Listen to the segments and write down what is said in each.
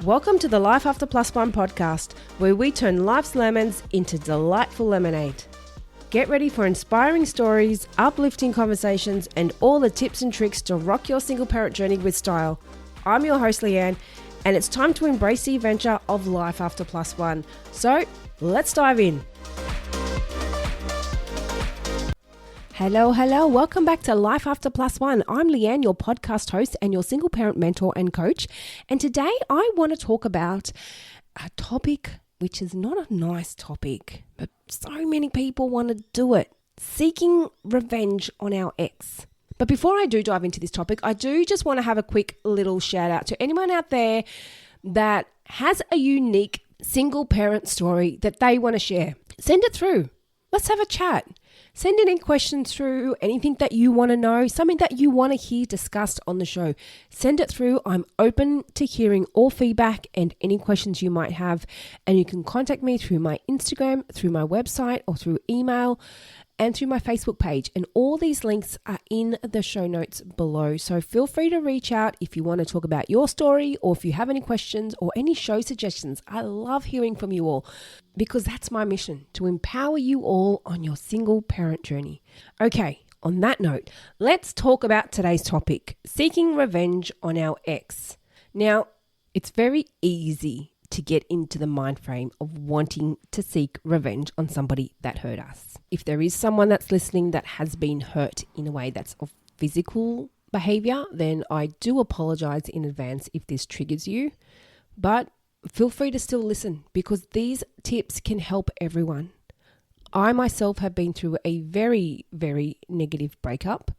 Welcome to the Life After Plus One podcast, where we turn life's lemons into delightful lemonade. Get ready for inspiring stories, uplifting conversations, and all the tips and tricks to rock your single parent journey with style. I'm your host, Leanne, and it's time to embrace the adventure of Life After Plus One. So, let's dive in. Hello. Welcome back to Life After Plus One. I'm Leanne, your podcast host and your single parent mentor and coach. And today I want to talk about a topic which is not a nice topic, but so many people want to do it. Seeking revenge on our ex. But before I do dive into this topic, I do just want to have a quick little shout out to anyone out there that has a unique single parent story that they want to share. Send it through. Let's have a chat. Send any questions through, anything that you want to know, something that you want to hear discussed on the show. Send it through. I'm open to hearing all feedback and any questions you might have. And you can contact me through my Instagram, through my website, or through email, and through my Facebook page. And all these links are in the show notes below. So feel free to reach out if you want to talk about your story or if you have any questions or any show suggestions. I love hearing from you all because that's my mission, to empower you all on your single parent journey. Okay, on that note, let's talk about today's topic, seeking revenge on our ex. Now, it's very easy to get into the mind frame of wanting to seek revenge on somebody that hurt us. If there is someone that's listening that has been hurt in a way that's of physical behavior, then I do apologize in advance if this triggers you, but feel free to still listen because these tips can help everyone. I myself have been through a very, very negative breakup,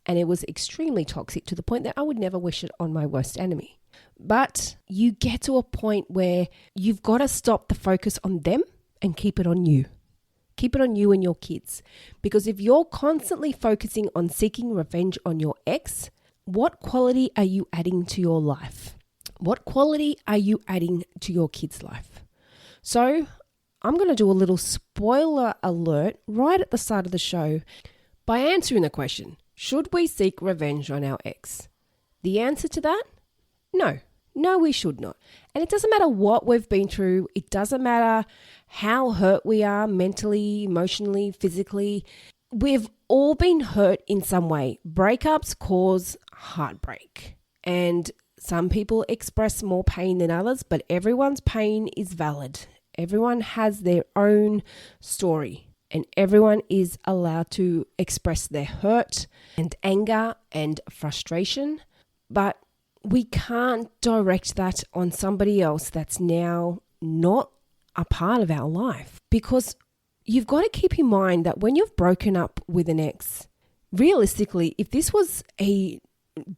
and it was extremely toxic to the point that I would never wish it on my worst enemy. But you get to a point where you've got to stop the focus on them and keep it on you. Keep it on you and your kids. Because if you're constantly focusing on seeking revenge on your ex, what quality are you adding to your life? What quality are you adding to your kids' life? So I'm going to do a little spoiler alert right at the start of the show by answering the question, should we seek revenge on our ex? The answer to that? No, we should not. And it doesn't matter what we've been through. It doesn't matter how hurt we are mentally, emotionally, physically. We've all been hurt in some way. Breakups cause heartbreak. And some people express more pain than others, but everyone's pain is valid. Everyone has their own story, and everyone is allowed to express their hurt and anger and frustration. But we can't direct that on somebody else that's now not a part of our life, because you've got to keep in mind that when you've broken up with an ex, realistically, if this was a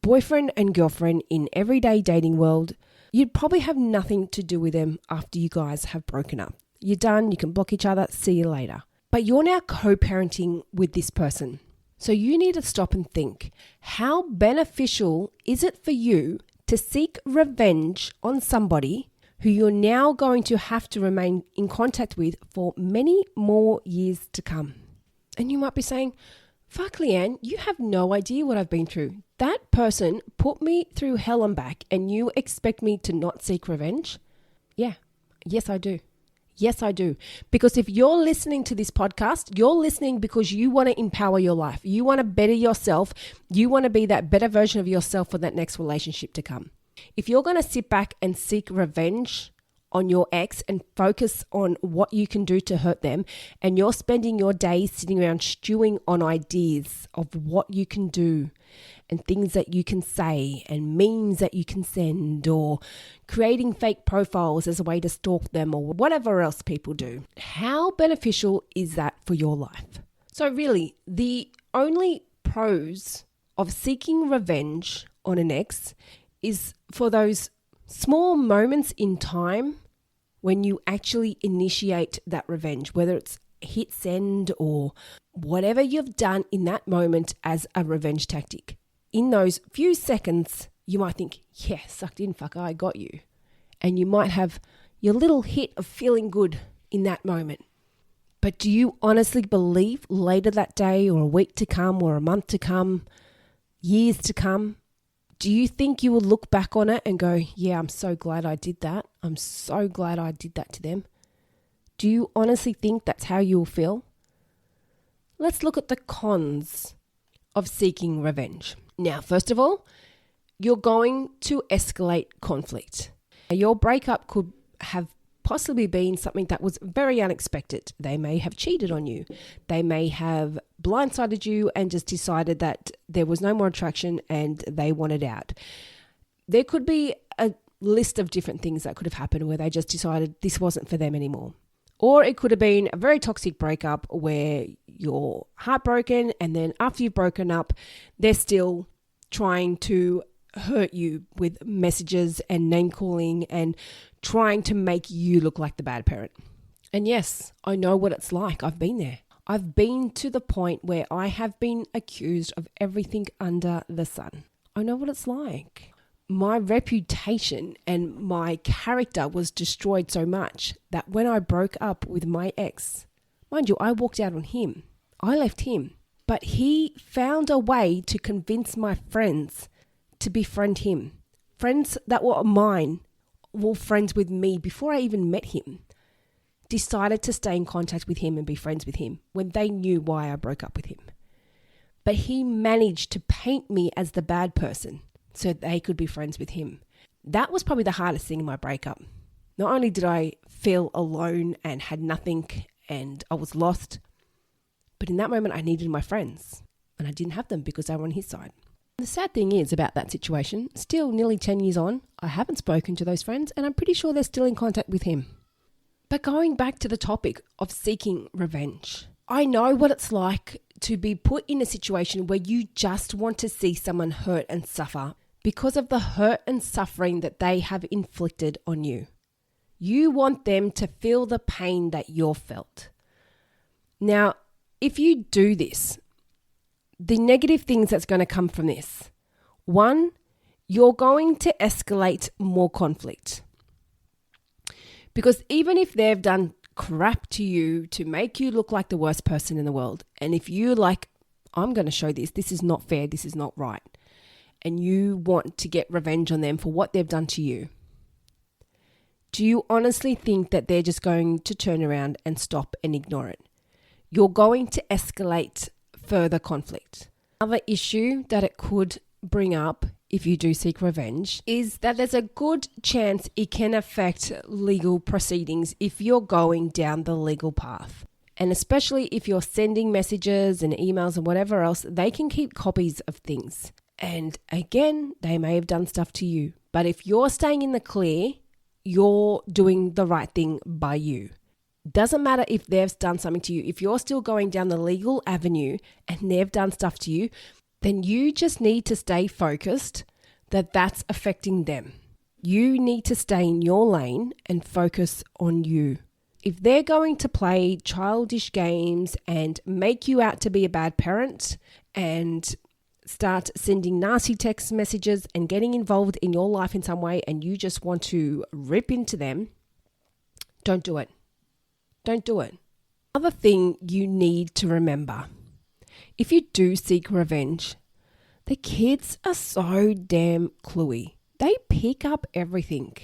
boyfriend and girlfriend in everyday dating world, you'd probably have nothing to do with them after you guys have broken up. You're done, you can block each other, see you later. But you're now co-parenting with this person. So you need to stop and think, how beneficial is it for you to seek revenge on somebody who you're now going to have to remain in contact with for many more years to come? And you might be saying, fuck Leanne, you have no idea what I've been through. That person put me through hell and back and you expect me to not seek revenge? Yes, I do. Yes, I do. Because if you're listening to this podcast, you're listening because you want to empower your life. You want to better yourself. You want to be that better version of yourself for that next relationship to come. If you're going to sit back and seek revenge on your ex and focus on what you can do to hurt them, and you're spending your days sitting around stewing on ideas of what you can do and things that you can say and memes that you can send, or creating fake profiles as a way to stalk them, or whatever else people do, how beneficial is that for your life? So really, the only pros of seeking revenge on an ex is for those small moments in time when you actually initiate that revenge, whether it's hit send or whatever you've done in that moment as a revenge tactic. In those few seconds, you might think, yeah, sucked in, fuck, I got you. And you might have your little hit of feeling good in that moment. But do you honestly believe later that day or a week to come or a month to come, years to come, Do you think you will look back on it and go, yeah, I'm so glad I did that. I'm so glad I did that to them. Do you honestly think that's how you'll feel? Let's look at the cons of seeking revenge. Now, first of all, you're going to escalate conflict. Your breakup could have possibly been something that was very unexpected. They may have cheated on you. They may have blindsided you and just decided that there was no more attraction and they wanted out. There could be a list of different things that could have happened where they just decided this wasn't for them anymore. Or it could have been a very toxic breakup where you're heartbroken and then after you've broken up, they're still trying to hurt you with messages and name calling and trying to make you look like the bad parent. And yes, I know what it's like. I've been there. I've been to the point where I have been accused of everything under the sun. I know what it's like. My reputation and my character was destroyed so much that when I broke up with my ex, mind you, I walked out on him. I left him. But he found a way to convince my friends to befriend him. Friends that were mine, were friends with me before I even met him, decided to stay in contact with him and be friends with him when they knew why I broke up with him. But he managed to paint me as the bad person so they could be friends with him. That was probably the hardest thing in my breakup. Not only did I feel alone and had nothing and I was lost, but in that moment I needed my friends and I didn't have them because they were on his side. The sad thing is about that situation, still nearly 10 years on, I haven't spoken to those friends and I'm pretty sure they're still in contact with him. But going back to the topic of seeking revenge, I know what it's like to be put in a situation where you just want to see someone hurt and suffer because of the hurt and suffering that they have inflicted on you. You want them to feel the pain that you're felt. Now, if you do this, the negative things that's going to come from this. One, you're going to escalate more conflict. Because even if they've done crap to you to make you look like the worst person in the world, and if you're like, I'm going to show this is not fair, this is not right, and you want to get revenge on them for what they've done to you, do you honestly think that they're just going to turn around and stop and ignore it? You're going to escalate further conflict. Another issue that it could bring up if you do seek revenge is that there's a good chance it can affect legal proceedings if you're going down the legal path. And especially if you're sending messages and emails and whatever else, they can keep copies of things. And again, they may have done stuff to you. But if you're staying in the clear, you're doing the right thing by you. Doesn't matter if they've done something to you. If you're still going down the legal avenue and they've done stuff to you, then you just need to stay focused that that's affecting them. You need to stay in your lane and focus on you. If they're going to play childish games and make you out to be a bad parent and start sending nasty text messages and getting involved in your life in some way and you just want to rip into them, don't do it. Don't do it. Another thing you need to remember, if you do seek revenge, the kids are so damn cluey. They pick up everything.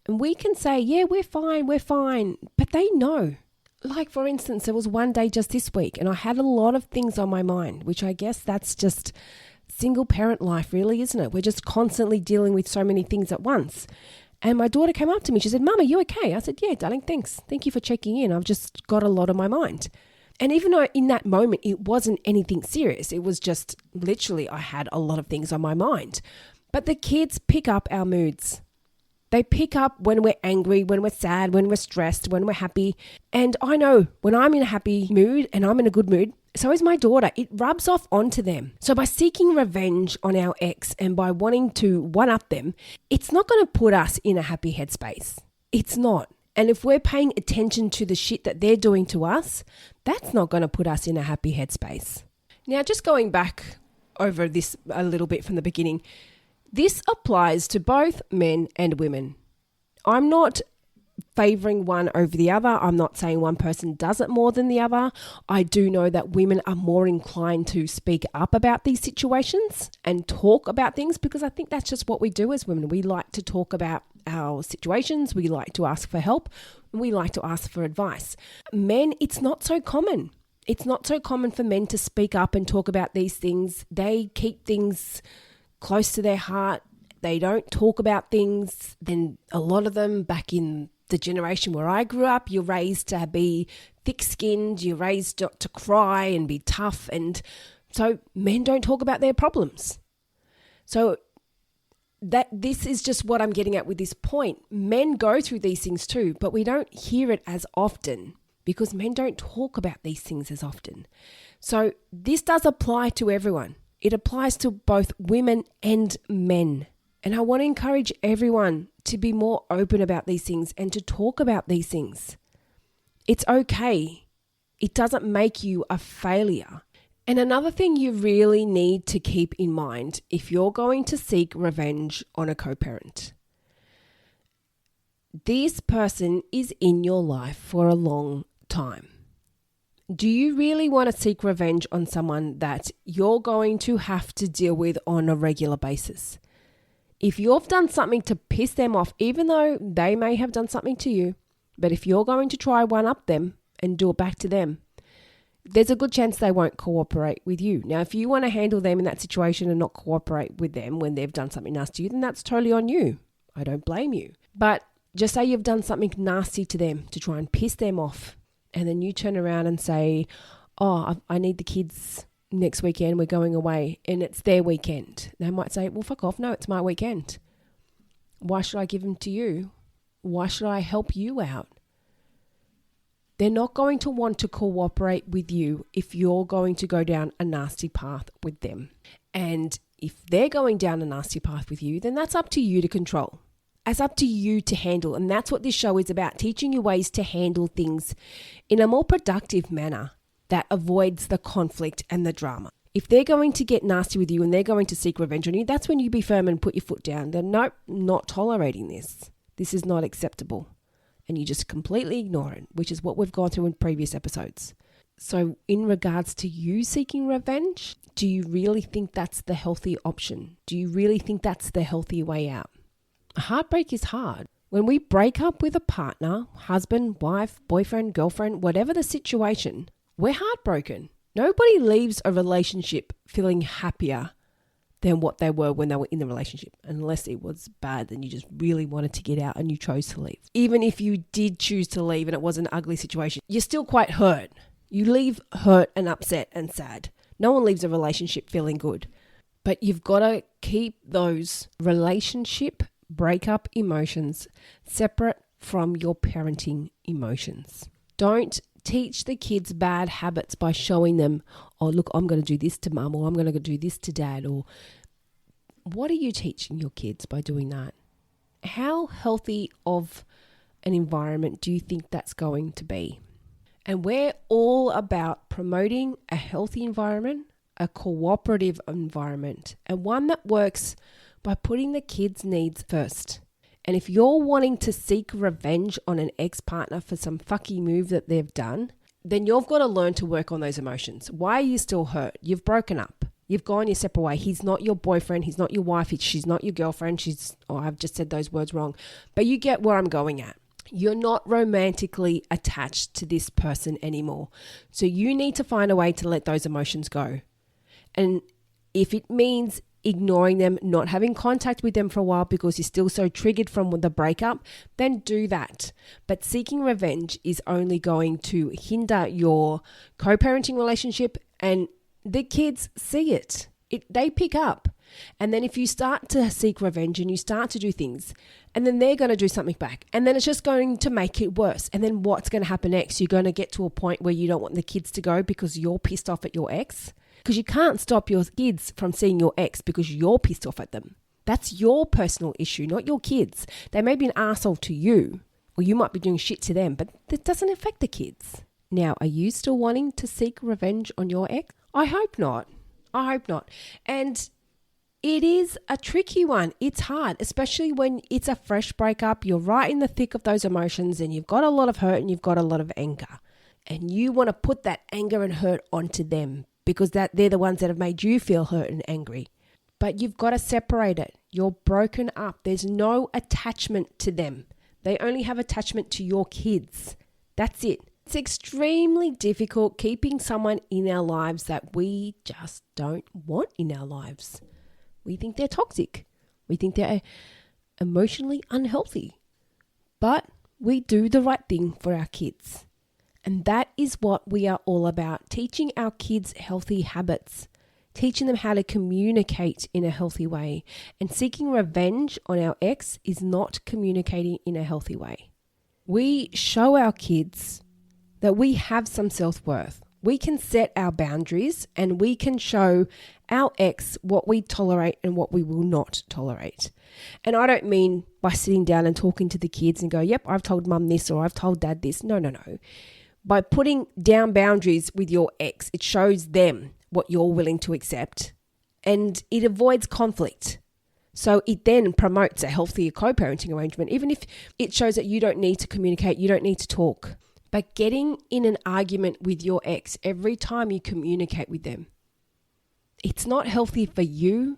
And we can say, yeah, we're fine, but they know. Like, for instance, there was one day just this week and I had a lot of things on my mind, which I guess that's just single parent life really, isn't it? We're just constantly dealing with so many things at once. And my daughter came up to me. She said, Mum, are you okay? I said, yeah, darling, thanks. Thank you for checking in. I've just got a lot on my mind. And even though in that moment it wasn't anything serious, it was just literally I had a lot of things on my mind. But the kids pick up our moods. They pick up when we're angry, when we're sad, when we're stressed, when we're happy. And I know when I'm in a happy mood and I'm in a good mood, so is my daughter. It rubs off onto them. So by seeking revenge on our ex and by wanting to one-up them, it's not going to put us in a happy headspace. It's not. And if we're paying attention to the shit that they're doing to us, that's not going to put us in a happy headspace. Now, just going back over this a little bit from the beginning, this applies to both men and women. I'm not favoring one over the other. I'm not saying one person does it more than the other. I do know that women are more inclined to speak up about these situations and talk about things, because I think that's just what we do as women. We like to talk about our situations. We like to ask for help. We like to ask for advice. Men, it's not so common. It's not so common for men to speak up and talk about these things. They keep things close to their heart. They don't talk about things. Then a lot of them, back in the generation where I grew up, you're raised to be thick-skinned, you're raised to cry and be tough. And so men don't talk about their problems. So this is just what I'm getting at with this point. Men go through these things too, but we don't hear it as often because men don't talk about these things as often. So this does apply to everyone. It applies to both women and men. And I want to encourage everyone to be more open about these things and to talk about these things. It's okay. It doesn't make you a failure. And another thing you really need to keep in mind if you're going to seek revenge on a co-parent, this person is in your life for a long time. Do you really want to seek revenge on someone that you're going to have to deal with on a regular basis? If you've done something to piss them off, even though they may have done something to you, but if you're going to try one up them and do it back to them, there's a good chance they won't cooperate with you. Now, if you want to handle them in that situation and not cooperate with them when they've done something nasty to you, then that's totally on you. I don't blame you. But just say you've done something nasty to them to try and piss them off, and then you turn around and say, oh, I need the kids next weekend, we're going away, and it's their weekend. They might say, well, fuck off. No, it's my weekend. Why should I give them to you? Why should I help you out? They're not going to want to cooperate with you if you're going to go down a nasty path with them. And if they're going down a nasty path with you, then that's up to you to control. It's up to you to handle. And that's what this show is about, teaching you ways to handle things in a more productive manner that avoids the conflict and the drama. If they're going to get nasty with you and they're going to seek revenge on you, that's when you be firm and put your foot down. Then nope, not tolerating this. This is not acceptable. And you just completely ignore it, which is what we've gone through in previous episodes. So in regards to you seeking revenge, do you really think that's the healthy option? Do you really think that's the healthy way out? Heartbreak is hard. When we break up with a partner, husband, wife, boyfriend, girlfriend, whatever the situation, we're heartbroken. Nobody leaves a relationship feeling happier than what they were when they were in the relationship, unless it was bad and you just really wanted to get out and you chose to leave. Even if you did choose to leave and it was an ugly situation, you're still quite hurt. You leave hurt and upset and sad. No one leaves a relationship feeling good. But you've got to keep those relationship breakup emotions separate from your parenting emotions. Don't teach the kids bad habits by showing them, oh, look, I'm going to do this to mum, or I'm going to do this to dad. Or what are you teaching your kids by doing that? How healthy of an environment do you think that's going to be? And we're all about promoting a healthy environment, a cooperative environment, and one that works by putting the kids' needs first. And if you're wanting to seek revenge on an ex-partner for some fucky move that they've done, then you've got to learn to work on those emotions. Why are you still hurt? You've broken up. You've gone your separate way. He's not your boyfriend. He's not your wife. She's not your girlfriend. I've just said those words wrong. But you get where I'm going at. You're not romantically attached to this person anymore. So you need to find a way to let those emotions go. And if it means ignoring them, not having contact with them for a while because you're still so triggered from the breakup, then do that. But seeking revenge is only going to hinder your co-parenting relationship, and the kids see it. They pick up. And then if you start to seek revenge and you start to do things, and then they're going to do something back, and then it's just going to make it worse. And then what's going to happen next? You're going to get to a point where you don't want the kids to go because you're pissed off at your ex. Because you can't stop your kids from seeing your ex because you're pissed off at them. That's your personal issue, not your kids. They may be an asshole to you, or you might be doing shit to them, but that doesn't affect the kids. Now, are you still wanting to seek revenge on your ex? I hope not. I hope not. And It is a tricky one. It's hard, especially when it's a fresh breakup. You're right in the thick of those emotions and you've got a lot of hurt and you've got a lot of anger. And you want to put that anger and hurt onto them because they're the ones that have made you feel hurt and angry. But you've got to separate it. You're broken up. There's no attachment to them. They only have attachment to your kids. That's it. It's extremely difficult keeping someone in our lives that we just don't want in our lives. We think they're toxic. We think they're emotionally unhealthy. But we do the right thing for our kids. And that is what we are all about, teaching our kids healthy habits, teaching them how to communicate in a healthy way. And seeking revenge on our ex is not communicating in a healthy way. We show our kids that we have some self-worth. We can set our boundaries and we can show our ex what we tolerate and what we will not tolerate. And I don't mean by sitting down and talking to the kids and go, yep, I've told mum this or I've told dad this. No. By putting down boundaries with your ex, it shows them what you're willing to accept and it avoids conflict. So it then promotes a healthier co-parenting arrangement, even if it shows that you don't need to communicate, you don't need to talk. But getting in an argument with your ex every time you communicate with them, it's not healthy for you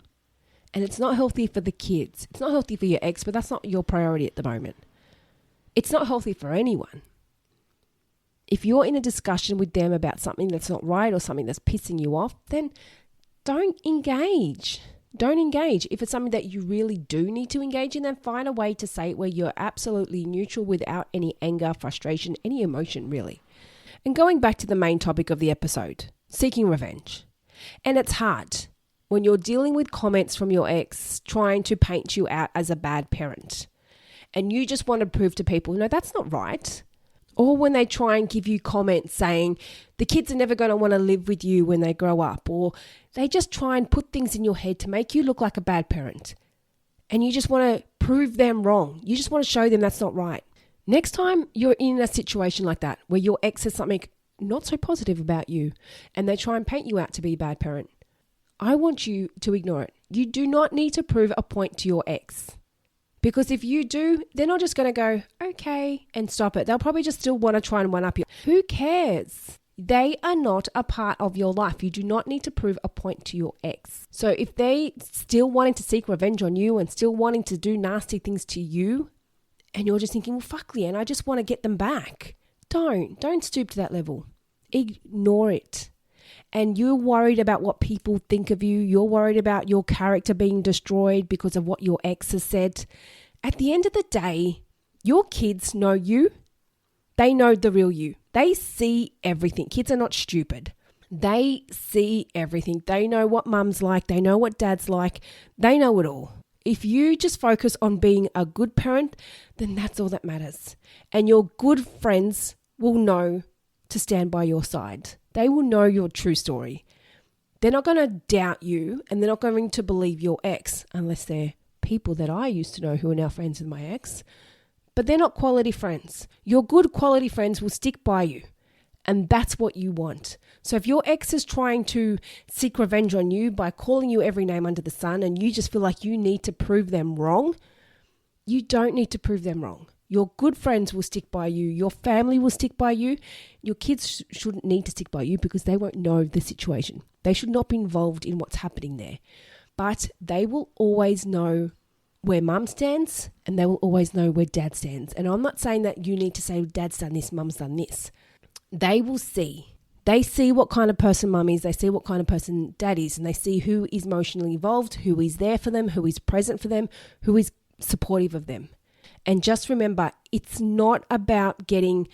and it's not healthy for the kids. It's not healthy for your ex, but that's not your priority at the moment. It's not healthy for anyone. If you're in a discussion with them about something that's not right or something that's pissing you off, then don't engage. Don't engage. If it's something that you really do need to engage in, then find a way to say it where you're absolutely neutral without any anger, frustration, any emotion really. And going back to the main topic of the episode, seeking revenge. And it's hard when you're dealing with comments from your ex trying to paint you out as a bad parent. And you just want to prove to people, no, that's not right. Or when they try and give you comments saying the kids are never going to want to live with you when they grow up, or they just try and put things in your head to make you look like a bad parent. And you just want to prove them wrong. You just want to show them that's not right. Next time you're in a situation like that where your ex says something not so positive about you and they try and paint you out to be a bad parent, I want you to ignore it. You do not need to prove a point to your ex. Because if you do, they're not just going to go, okay, and stop it. They'll probably just still want to try and one-up you. Who cares? They are not a part of your life. You do not need to prove a point to your ex. So if they still wanting to seek revenge on you and still wanting to do nasty things to you, and you're just thinking, well, fuck, Leanne, I just want to get them back. Don't stoop to that level. Ignore it. And you're worried about what people think of you. You're worried about your character being destroyed because of what your ex has said. At the end of the day, your kids know you. They know the real you. They see everything. Kids are not stupid. They see everything. They know what mum's like. They know what dad's like. They know it all. If you just focus on being a good parent, then that's all that matters. And your good friends will know to stand by your side. They will know your true story. They're not going to doubt you and they're not going to believe your ex unless they're people that I used to know who are now friends with my ex. But they're not quality friends. Your good quality friends will stick by you. And that's what you want. So if your ex is trying to seek revenge on you by calling you every name under the sun and you just feel like you need to prove them wrong, you don't need to prove them wrong. Your good friends will stick by you. Your family will stick by you. Your kids shouldn't need to stick by you because they won't know the situation. They should not be involved in what's happening there. But they will always know where mum stands and they will always know where dad stands. And I'm not saying that you need to say dad's done this, mum's done this. They will see. They see what kind of person mum is. They see what kind of person dad is. And they see who is emotionally involved, who is there for them, who is present for them, who is supportive of them. And just remember, it's not about getting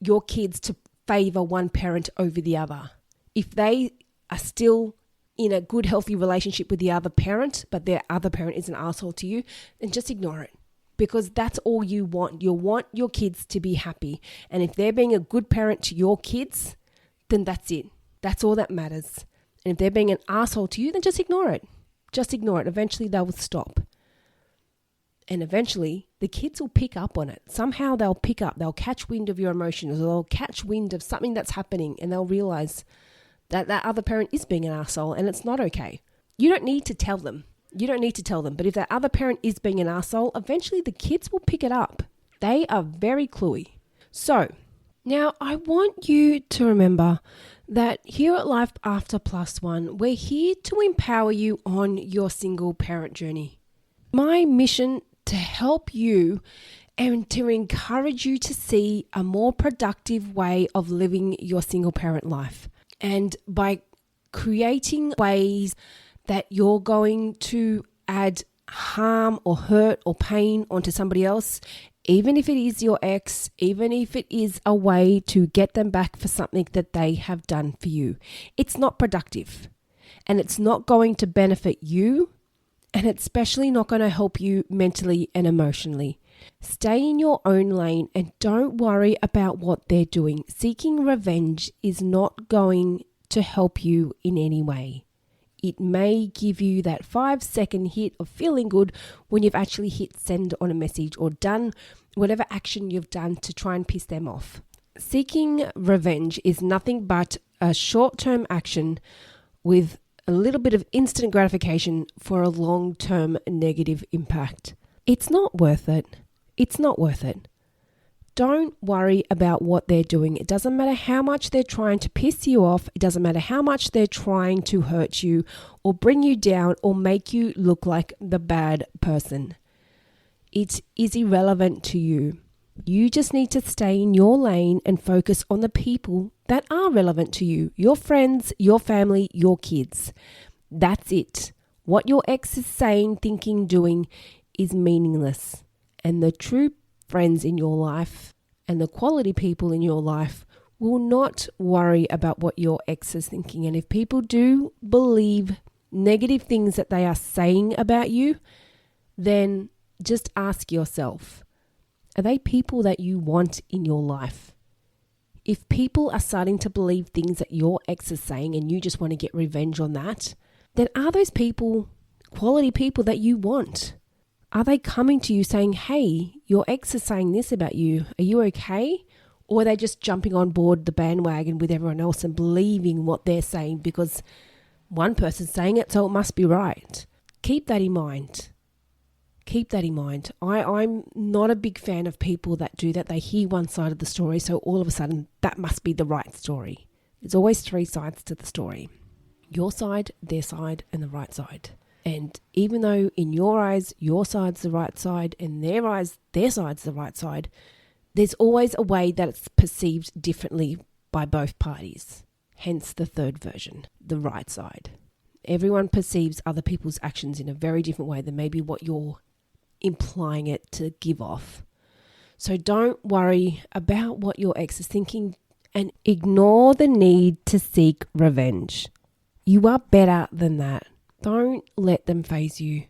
your kids to favor one parent over the other. If they are still in a good, healthy relationship with the other parent, but their other parent is an asshole to you, then just ignore it. Because that's all you want. You want your kids to be happy. And if they're being a good parent to your kids, then that's it. That's all that matters. And if they're being an asshole to you, then just ignore it. Just ignore it. Eventually they will stop. And eventually the kids will pick up on it. Somehow they'll pick up. They'll catch wind of your emotions, or they'll catch wind of something that's happening, and they'll realize that that other parent is being an asshole and it's not okay. You don't need to tell them. You don't need to tell them. But if that other parent is being an arsehole, eventually the kids will pick it up. They are very cluey. So now I want you to remember that here at Life After Plus One, we're here to empower you on your single parent journey. My mission to help you and to encourage you to see a more productive way of living your single parent life. And by creating ways that you're going to add harm or hurt or pain onto somebody else, even if it is your ex, even if it is a way to get them back for something that they have done for you, it's not productive and it's not going to benefit you, and it's especially not going to help you mentally and emotionally. Stay in your own lane and don't worry about what they're doing. Seeking revenge is not going to help you in any way. It may give you that 5-second hit of feeling good when you've actually hit send on a message or done whatever action you've done to try and piss them off. Seeking revenge is nothing but a short-term action with a little bit of instant gratification for a long-term negative impact. It's not worth it. It's not worth it. Don't worry about what they're doing. It doesn't matter how much they're trying to piss you off. It doesn't matter how much they're trying to hurt you or bring you down or make you look like the bad person. It is irrelevant to you. You just need to stay in your lane and focus on the people that are relevant to you. Your friends, your family, your kids. That's it. What your ex is saying, thinking, doing is meaningless. And the true friends in your life and the quality people in your life will not worry about what your ex is thinking. And if people do believe negative things that they are saying about you, then just ask yourself, are they people that you want in your life? If people are starting to believe things that your ex is saying and you just want to get revenge on that, then are those people quality people that you want? Are they coming to you saying, hey, your ex is saying this about you. Are you okay? Or are they just jumping on board the bandwagon with everyone else and believing what they're saying because one person's saying it, so it must be right? Keep that in mind. Keep that in mind. I'm not a big fan of people that do that. They hear one side of the story, so all of a sudden that must be the right story. There's always 3 sides to the story. Your side, their side, and the right side. And even though in your eyes, your side's the right side, and their eyes, their side's the right side, there's always a way that it's perceived differently by both parties. Hence the third version, the right side. Everyone perceives other people's actions in a very different way than maybe what you're implying it to give off. So don't worry about what your ex is thinking and ignore the need to seek revenge. You are better than that. Don't let them faze you.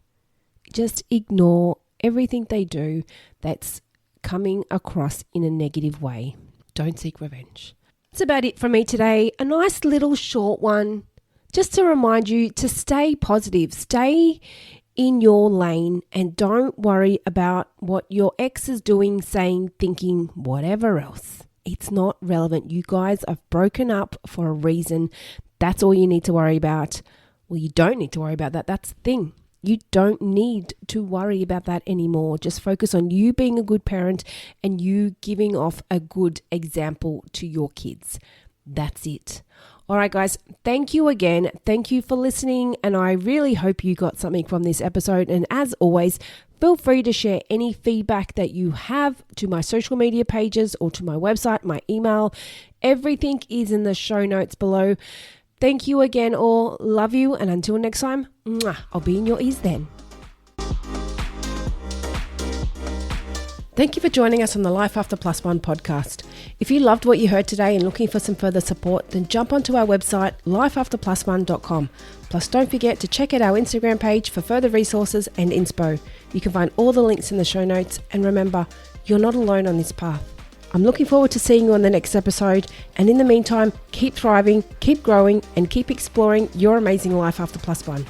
Just ignore everything they do that's coming across in a negative way. Don't seek revenge. That's about it from me today. A nice little short one, just to remind you to stay positive, stay in your lane, and don't worry about what your ex is doing, saying, thinking, whatever else. It's not relevant. You guys have broken up for a reason. That's all you need to worry about. Well, you don't need to worry about that. That's the thing. You don't need to worry about that anymore. Just focus on you being a good parent and you giving off a good example to your kids. That's it. All right, guys, thank you again. Thank you for listening. And I really hope you got something from this episode. And as always, feel free to share any feedback that you have to my social media pages or to my website, my email. Everything is in the show notes below. Thank you again all. Love you. And until next time, I'll be in your ears then. Thank you for joining us on the Life After Plus One podcast. If you loved what you heard today and looking for some further support, then jump onto our website, lifeafterplusone.com. Plus, don't forget to check out our Instagram page for further resources and inspo. You can find all the links in the show notes. And remember, you're not alone on this path. I'm looking forward to seeing you on the next episode. And in the meantime, keep thriving, keep growing, and keep exploring your amazing life after plus one.